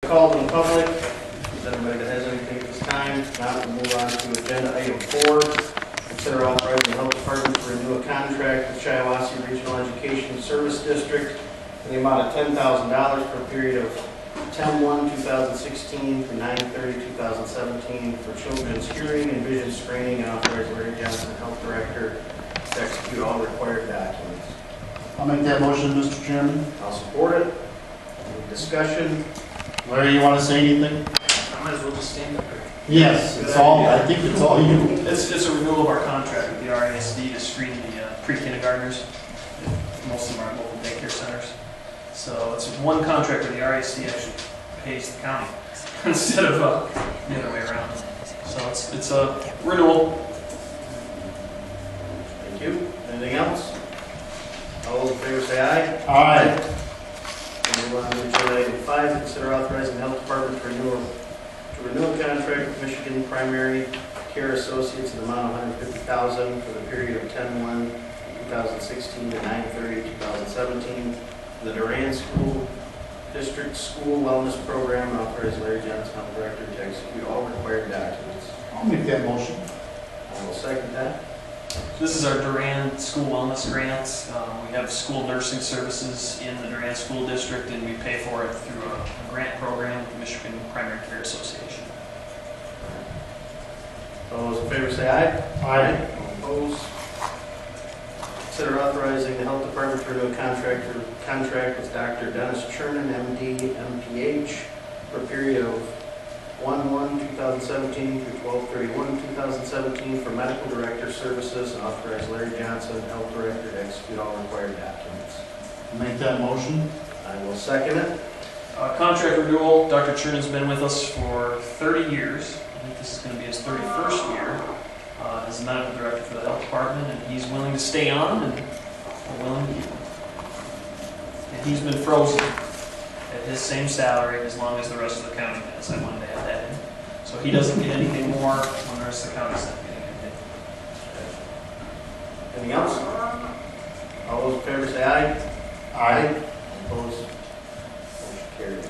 Call to the public. Is anybody that has anything at this time? Now we'll move on to agenda item 4. Consider authorizing the health department to renew a contract with Shiawassee Regional Education Service District in the amount of $10,000 for a period of 10/1/2016 through 9/30/2017 for children's hearing and vision screening, and authorize Larry Johnson, Health Director, to execute all required documents. I'll make that motion, Mr. Chairman. I'll support it. Any discussion? Larry, you want to say anything? I might as well just stand up here. Yes, it's all, I think it's all you. It's a renewal of our contract with the RISD to screen the pre-kindergartners. Most of them are at local daycare centers. So it's one contract where the RISD actually pays the county instead of the other way around. So it's a renewal. Thank you. Anything else? All those in favor say aye. Aye. Move on to agenda item 5, consider authorizing the health department to renew a contract with Michigan Primary Care Associates in the amount of $150,000 for the period of 10/1/2016 to 9/30/2017 for the Durand School District School Wellness Program, and authorize Larry Johnson, Health Director, to execute all required documents. I'll make that motion. I will second that. This is our Durand School Wellness Grant. We have school nursing services in the Durand School District, and we pay for it through a grant program with the Michigan Primary Care Association. All those in favor say aye. Aye. All opposed? Consider authorizing the health department to renew a contract with Dr. Dennis Chernin, MD, MPH, for a period of 1/1/2017 through 12/31/2017 for medical director services, and authorize Larry Johnson, Health Director, to execute all required documents. I'll make that motion. I will second it. Contract renewal. Dr. Chernin's been with us for 30 years. I think this is going to be his 31st year as the medical director for the health department, and he's willing to stay on, and we're willing to keep him. And he's been frozen at his same salary as long as the rest of the county has. I wanted to add that in. So he doesn't get anything more when the rest of the county's not getting anything. Anything else? All those in favor say aye. Aye. Opposed? Motion carries.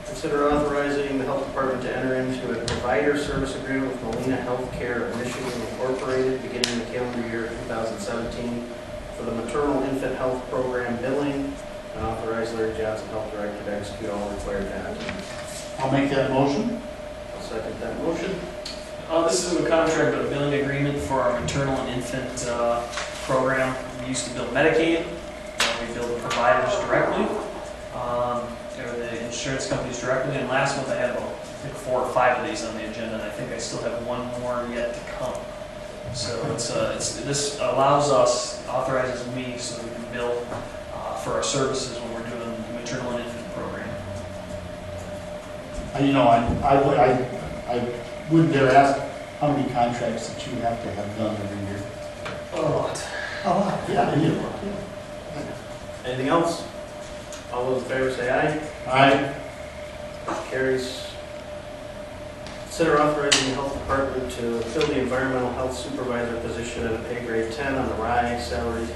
Consider authorizing the health department to enter into a provider service agreement with Molina Healthcare of Michigan Incorporated beginning the calendar year 2017 for the maternal infant health program billing, and authorize Larry Johnson, Health Director, to execute all required documents. I'll make that motion. I'll second that motion. This is a contract, but a billing agreement for our maternal and infant program. We used to bill Medicaid, we billed the providers directly, or the insurance companies directly, and last month I had about, I think, 4 or 5 of these on the agenda, and I think I still have one more yet to come. So this allows us, authorizes me, so that we can bill for our services when we're doing the maternal and infant program. You know, I wouldn't dare ask how many contracts that you have to have done every year. A lot. A lot, yeah, you do. Anything else? All those in favor say aye. Aye. Carries. Consider authorizing the health department to fill the environmental health supervisor position at a pay grade 10 on the RISE salary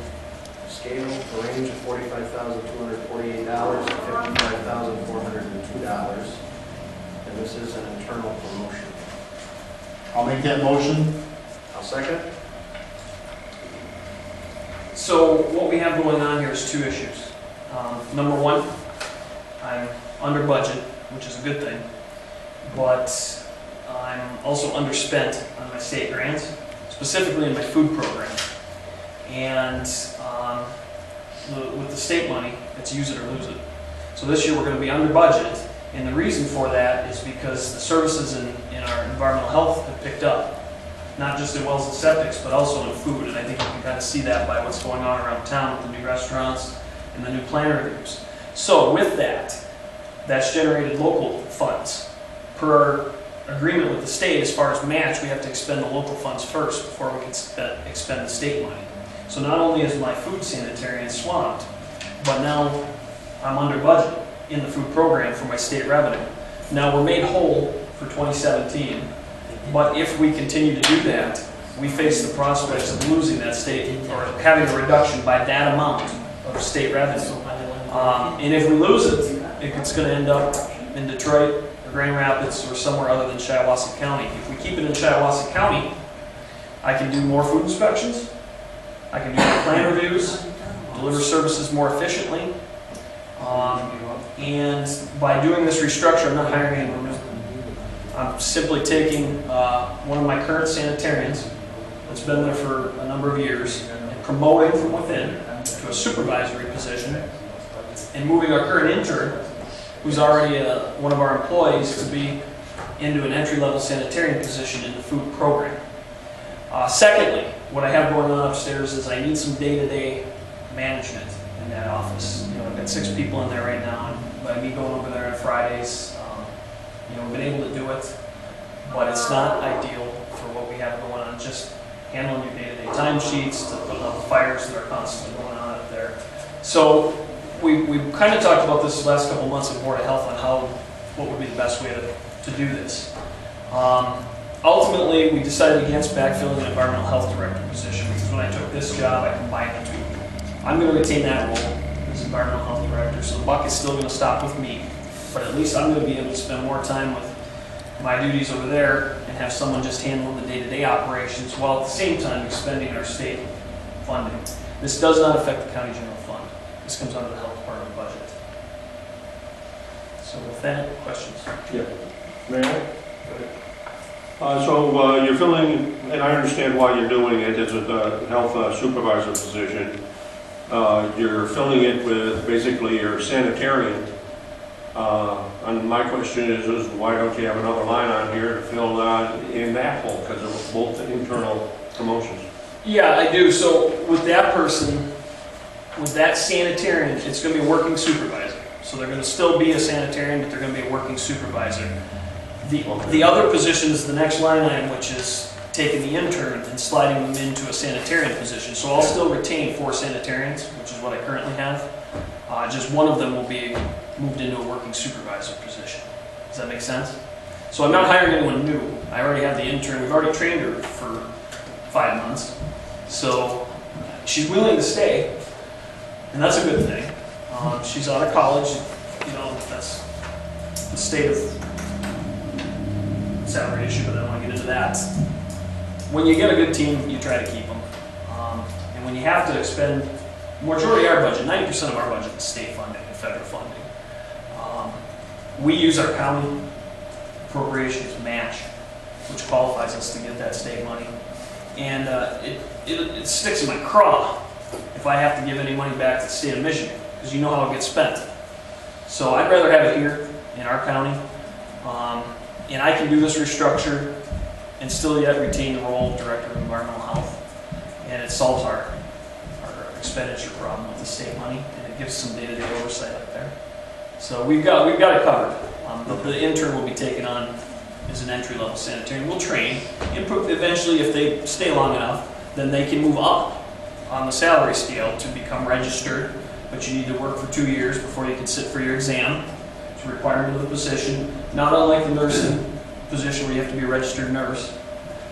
scale, a range of $45,248 to $55,402. And this is an internal promotion. I'll make that motion. I'll second. So what we have going on here is 2 issues. Number 1, I'm under budget, which is a good thing, but I'm also underspent on my state grants, specifically in my food program. And with the state money, it's use it or lose it. So this year we're going to be under budget, and the reason for that is because the services in our environmental health have picked up. Not just in wells and septics, but also in food, and I think you can kind of see that by what's going on around town with the new restaurants and the new plan reviews. So with that, that's generated local funds. Per our agreement with the state, as far as match, we have to expend the local funds first before we can expend the state money. So not only is my food sanitarian swamped, but now I'm under budget in the food program for my state revenue. Now we're made whole for 2017, but if we continue to do that, we face the prospects of losing that state, or having a reduction by that amount of state revenue. And if we lose it, it's going to end up in Detroit or Grand Rapids or somewhere other than Shiawassee County. If we keep it in Shiawassee County, I can do more food inspections, I can do more plan reviews, deliver services more efficiently, and by doing this restructure, I'm not hiring anyone new. I'm simply taking one of my current sanitarians that's been there for a number of years and promoting from within to a supervisory position and moving our current intern, who's already one of our employees, to be into an entry-level sanitarian position in the food program. Secondly, what I have going on upstairs is I need some day-to-day management in that office. You know, I've got 6 people in there right now, and by me going over there on Fridays, you know, we've been able to do it, but it's not ideal for what we have going on. Just handling your day-to-day timesheets, to put out the fires that are constantly going on up there. So we've kind of talked about this the last couple months at Board of Health on what would be the best way to do this. Ultimately, we decided against backfilling the environmental health director position because when I took this job, I combined the two. I'm going to retain that role as environmental health director, so the buck is still going to stop with me, but at least I'm going to be able to spend more time with my duties over there and have someone just handling the day-to-day operations while at the same time expending our state funding. This does not affect the county general fund. This comes out of the health department budget. So with that, questions? Yeah. Mayor? So you're filling, and I understand why you're doing it, it's a health supervisor position. You're filling it with basically your sanitarian. And my question is why don't you have another line on here to fill in that hole because of both internal promotions? Yeah, I do. So with that person, with that sanitarian, it's going to be a working supervisor. So they're going to still be a sanitarian, but they're going to be a working supervisor. The other position is the next line item, which is taking the intern and sliding them into a sanitarian position. So I'll still retain 4 sanitarians, which is what I currently have. Just one of them will be moved into a working supervisor position. Does that make sense? So I'm not hiring anyone new. I already have the intern. We've already trained her for 5 months. So she's willing to stay, and that's a good thing. She's out of college. You know, that's the state of salary issue, but I don't want to get into that. When you get a good team, you try to keep them. And when you have to expend, the majority of our budget, 90% of our budget is state funding and federal funding. We use our county appropriations match, which qualifies us to get that state money. And it sticks in my craw if I have to give any money back to the state of Michigan, because you know how it gets spent. So I'd rather have it here in our county. And I can do this restructure and still yet retain the role of Director of Environmental Health. And it solves our expenditure problem with the state money, and it gives some day-to-day oversight up there. So we've got it covered. The intern will be taken on as an entry-level sanitarian. We'll train. Eventually, if they stay long enough, then they can move up on the salary scale to become registered. But you need to work for 2 years before you can sit for your exam. It's a requirement of the position. Not unlike the nursing position where you have to be a registered nurse.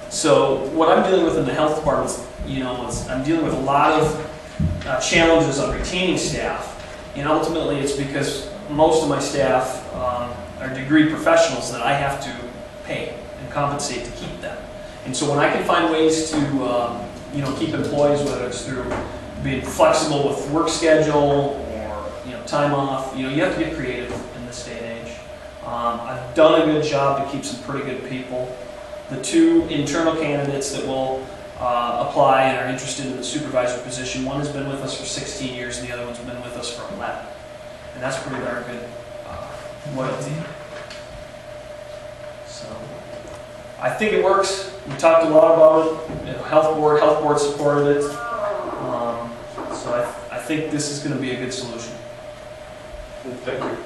So what I'm dealing with in the health department, you know, is I'm dealing with a lot of challenges on retaining staff. And ultimately, it's because most of my staff are degree professionals that I have to pay and compensate to keep them. And so when I can find ways to, you know, keep employees, whether it's through being flexible with work schedule or, you know, time off, you know, you have to get creative in this day and age. I've done a good job to keep some pretty good people. The 2 internal candidates that will apply and are interested in the supervisor position, one has been with us for 16 years and the other one's been with us for 11. And that's pretty darn good loyalty. So I think it works. We talked a lot about it. You know, health board supported it. So I think this is going to be a good solution. Thank you.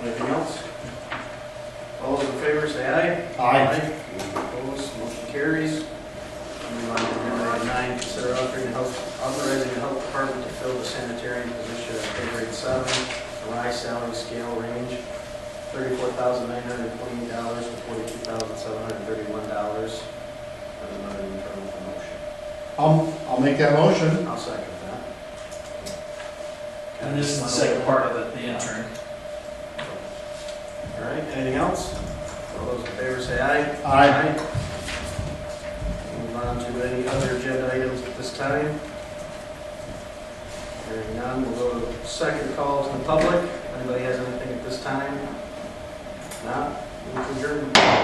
Anything else? All those in favor say aye. Aye. Opposed, motion carries. Move on to agenda item 9, consider authorizing the health department to fill the sanitarian position at pay grade 7, rise salary scale range, $34,928 to $42,731. That's another internal promotion. I'll make that motion. I'll second that. And this is the second part of it, the intern. All right, anything else? All those in favor say aye. Aye. Move on to any other agenda items at this time. Hearing none, we'll go to second calls in the public. Anybody has anything at this time? Not? Move to adjourn.